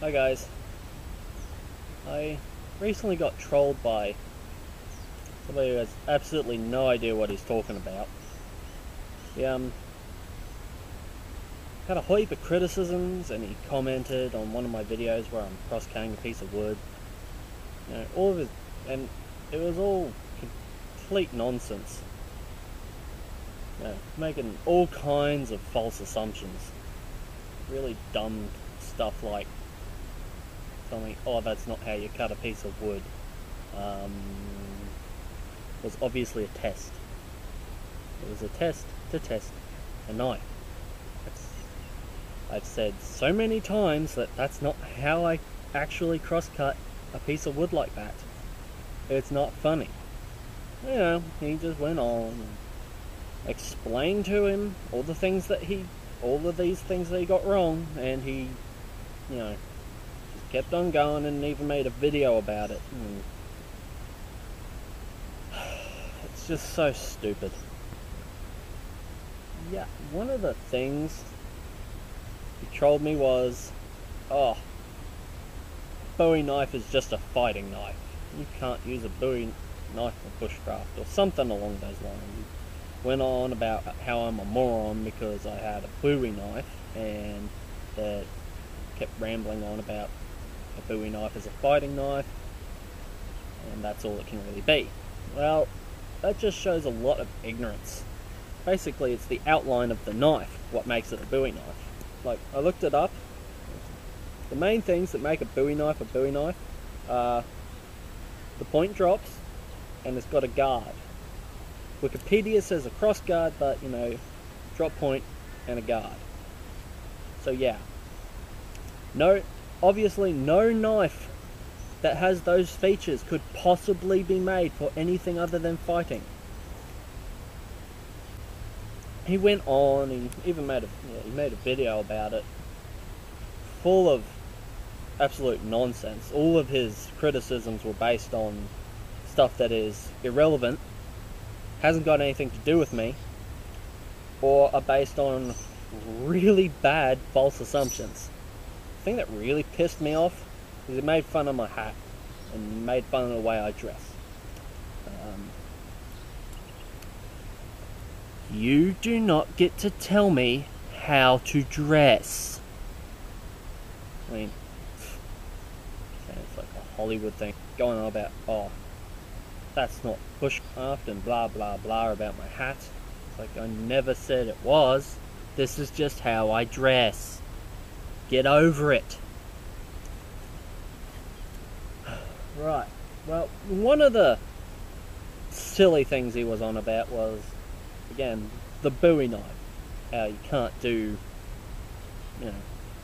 Hi guys. I recently got trolled by somebody who has absolutely no idea what he's talking about. He had a whole heap of criticisms, and he commented on one of my videos where I'm cross-cutting a piece of wood. You know, all of his, and it was all complete nonsense. You know, making all kinds of false assumptions. Really dumb stuff like telling me, oh, that's not how you cut a piece of wood. Was obviously a test. It was a test to test a knife. I've said so many times that that's not how I actually cross-cut a piece of wood like that. It's not funny. You know, he just went on and explained to him all of these things that he got wrong, and he, you know, just kept on going and even made a video about it. It's just so stupid. Yeah, one of the things he trolled me was, oh, Bowie knife is just a fighting knife. You can't use a Bowie knife for bushcraft, or something along those lines. He went on about how I'm a moron because I had a Bowie knife, and that kept rambling on about a Bowie knife as a fighting knife, and that's all it can really be. Well, that just shows a lot of ignorance. Basically, it's the outline of the knife what makes it a Bowie knife. Like, I looked it up. The main things that make a Bowie knife are the point drops, and it's got a guard. Wikipedia says a cross guard, but, you know, drop point and a guard. So yeah. Obviously no knife that has those features could possibly be made for anything other than fighting. He went on, he even made a video about it, full of absolute nonsense. All of his criticisms were based on stuff that is irrelevant, hasn't got anything to do with me, or are based on really bad false assumptions. The thing that really pissed me off is he made fun of my hat and made fun of the way I dress. You do not get to tell me how to dress. I mean, it's like a Hollywood thing going on about, oh, that's not bushcraft and blah blah blah about my hat. It's like, I never said it was. This is just how I dress. Get over it. Right. Well, one of the silly things he was on about was, again, the Bowie knife. How you can't do, you know,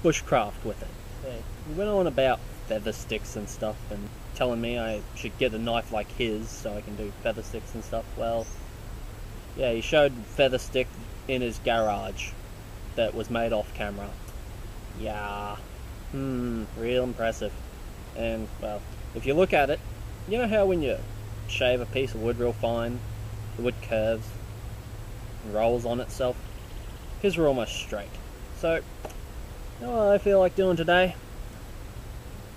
bushcraft with it. Yeah. He went on about feather sticks and stuff, and telling me I should get a knife like his so I can do feather sticks and stuff. Well, yeah, he showed feather stick in his garage that was made off camera. Yeah, real impressive. And, well, if you look at it, you know how when you shave a piece of wood real fine, the wood curves and rolls on itself? His were almost straight. So, you know what I feel like doing today?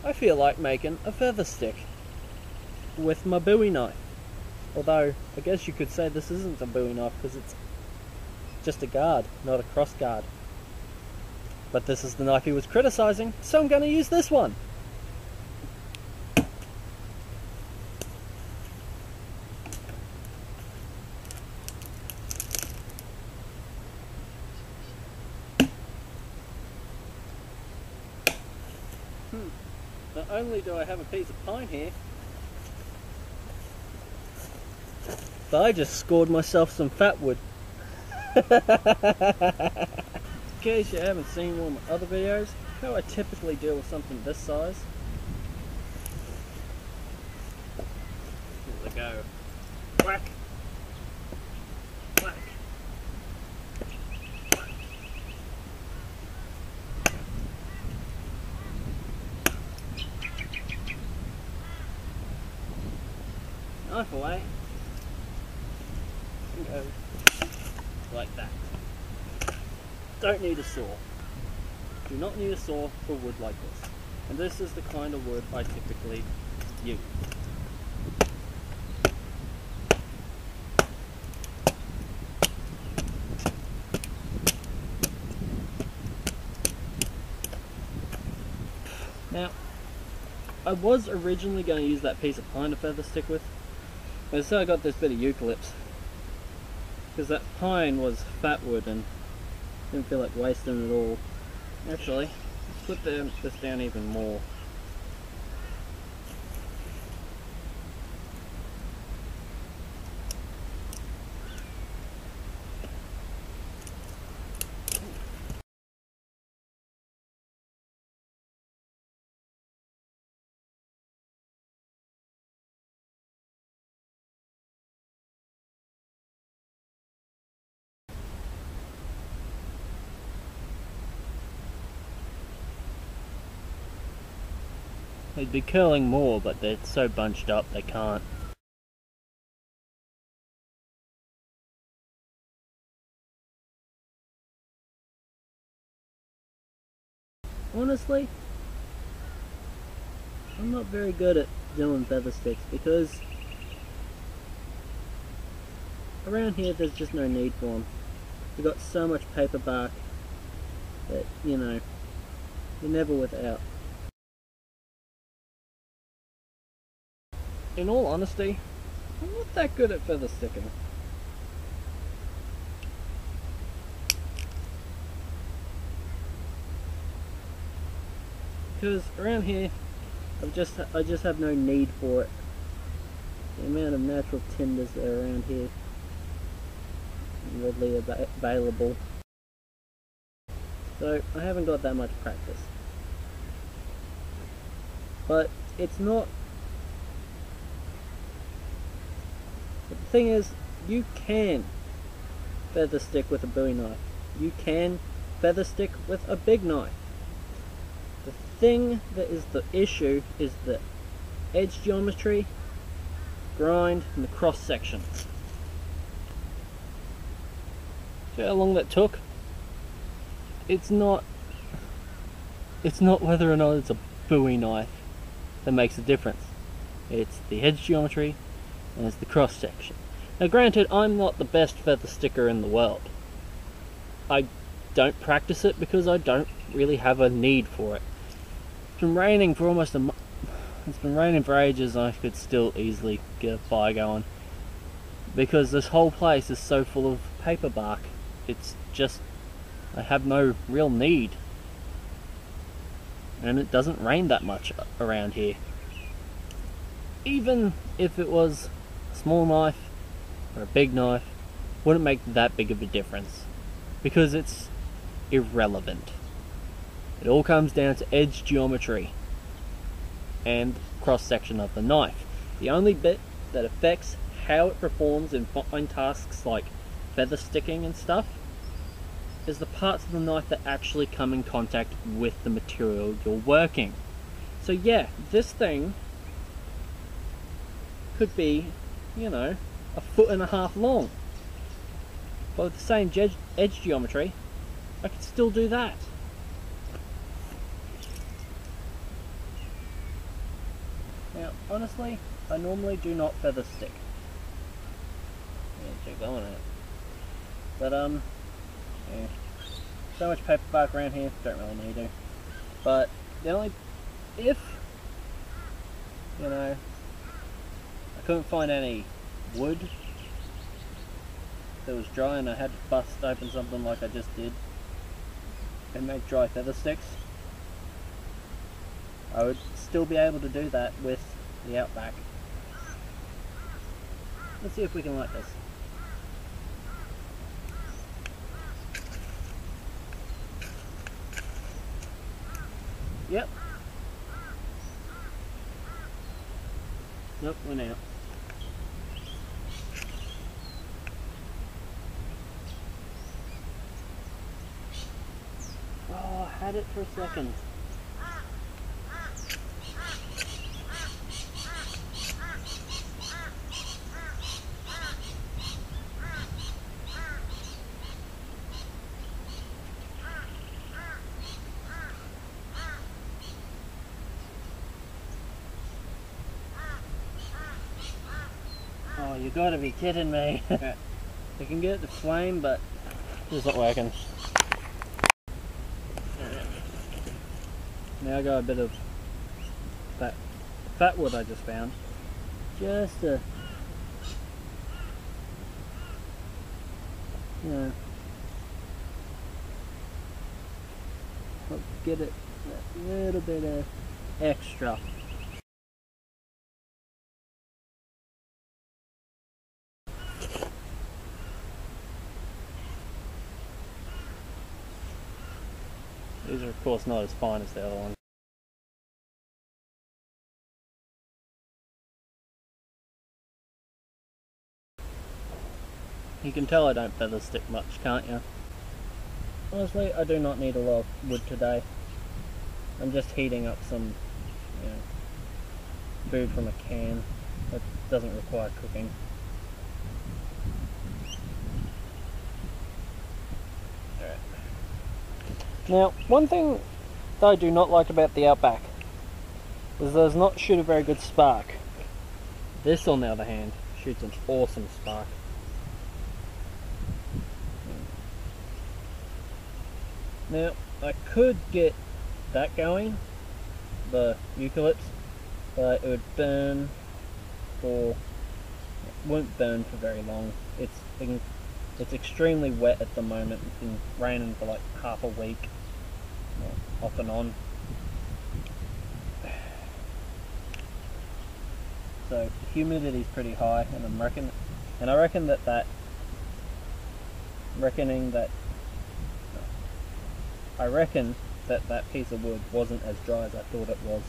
I feel like making a feather stick with my Bowie knife. Although, I guess you could say this isn't a Bowie knife because it's just a guard, not a cross guard. But this is the knife he was criticizing, so I'm going to use this one. Not only do I have a piece of pine here, but I just scored myself some fat wood. In case you haven't seen one of my other videos, how I typically deal with something this size. Here we go. Whack. Whack. Whack. Knife away. And go like that. Don't need a saw. Do not need a saw for wood like this. And this is the kind of wood I typically use. Now, I was originally going to use that piece of pine to feather stick with, but so I got this bit of eucalypts, because that pine was fat wood and didn't feel like wasting it all. Actually, let's put this down even more. They'd be curling more, but they're so bunched up they can't. Honestly, I'm not very good at doing feather sticks because around here there's just no need for them. We've got so much paper bark that, you know, you're never without. In all honesty, I'm not that good at feather sticking. Because around here, I just have no need for it. The amount of natural tinders that are around here, readily available. So I haven't got that much practice. But it's not. But the thing is, you can feather stick with a Bowie knife. You can feather stick with a big knife. The thing that is the issue is the edge geometry, grind, and the cross section. See how long that took? It's not whether or not it's a Bowie knife that makes a difference. It's the edge geometry and it's the cross section. Now granted, I'm not the best feather sticker in the world. I don't practice it because I don't really have a need for it. It's been raining for almost a month. It's been raining for ages. I could still easily get a fire going because this whole place is so full of paper bark. It's just, I have no real need, and it doesn't rain that much around here. Even if it was a small knife or a big knife, wouldn't make that big of a difference because it's irrelevant. It all comes down to edge geometry and cross section of the knife. The only bit that affects how it performs in fine tasks like feather sticking and stuff is the parts of the knife that actually come in contact with the material you're working. So yeah, this thing could be, you know, 1.5 feet long. But with the same edge geometry, I could still do that. Now, honestly, I normally do not feather stick. Yeah, check that one out. But, yeah. So much paper bark around here, don't really need to. But, the only, if, you know, I couldn't find any wood that was dry and I had to bust open something like I just did and make dry feather sticks, I would still be able to do that with the Outback. Let's see if we can light this. Yep. Nope, went out. Oh, I had it for a second. You gotta be kidding me. I can get the flame, but it's not working. Now I got a bit of that fat wood I just found. Just to, you know, get it that little bit of extra. These are of course not as fine as the other ones. You can tell I don't feather stick much, can't you? Honestly, I do not need a lot of wood today. I'm just heating up some, you know, food from a can that doesn't require cooking. Alright. Now, one thing that I do not like about the Outback is it does not shoot a very good spark. This, on the other hand, shoots an awesome spark. Now, I could get that going, the eucalypts, but it would burn for, it won't burn for very long. It's extremely wet at the moment. It's been raining for like half a week, off and on. So humidity's pretty high, and I reckon that that piece of wood wasn't as dry as I thought it was.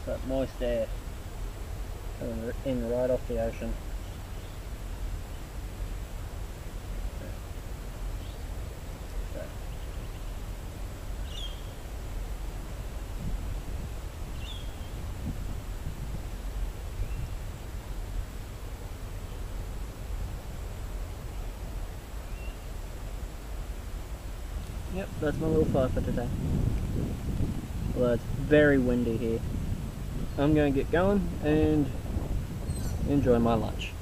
That moist air coming in right off the ocean. Yep, that's my little fire for today. Although it's very windy here. I'm going to get going and enjoy my lunch.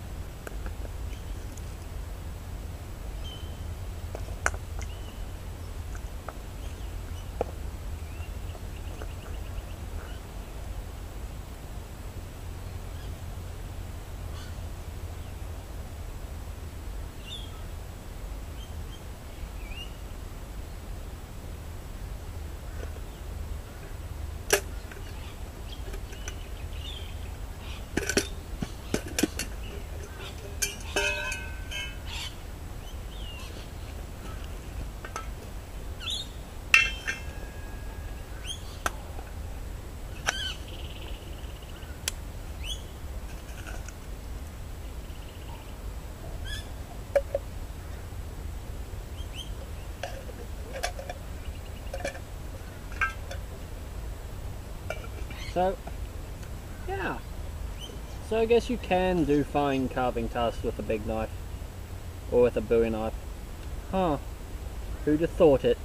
So, yeah. So I guess you can do fine carving tasks with a big knife. Or with a Bowie knife. Huh. Who'd have thought it?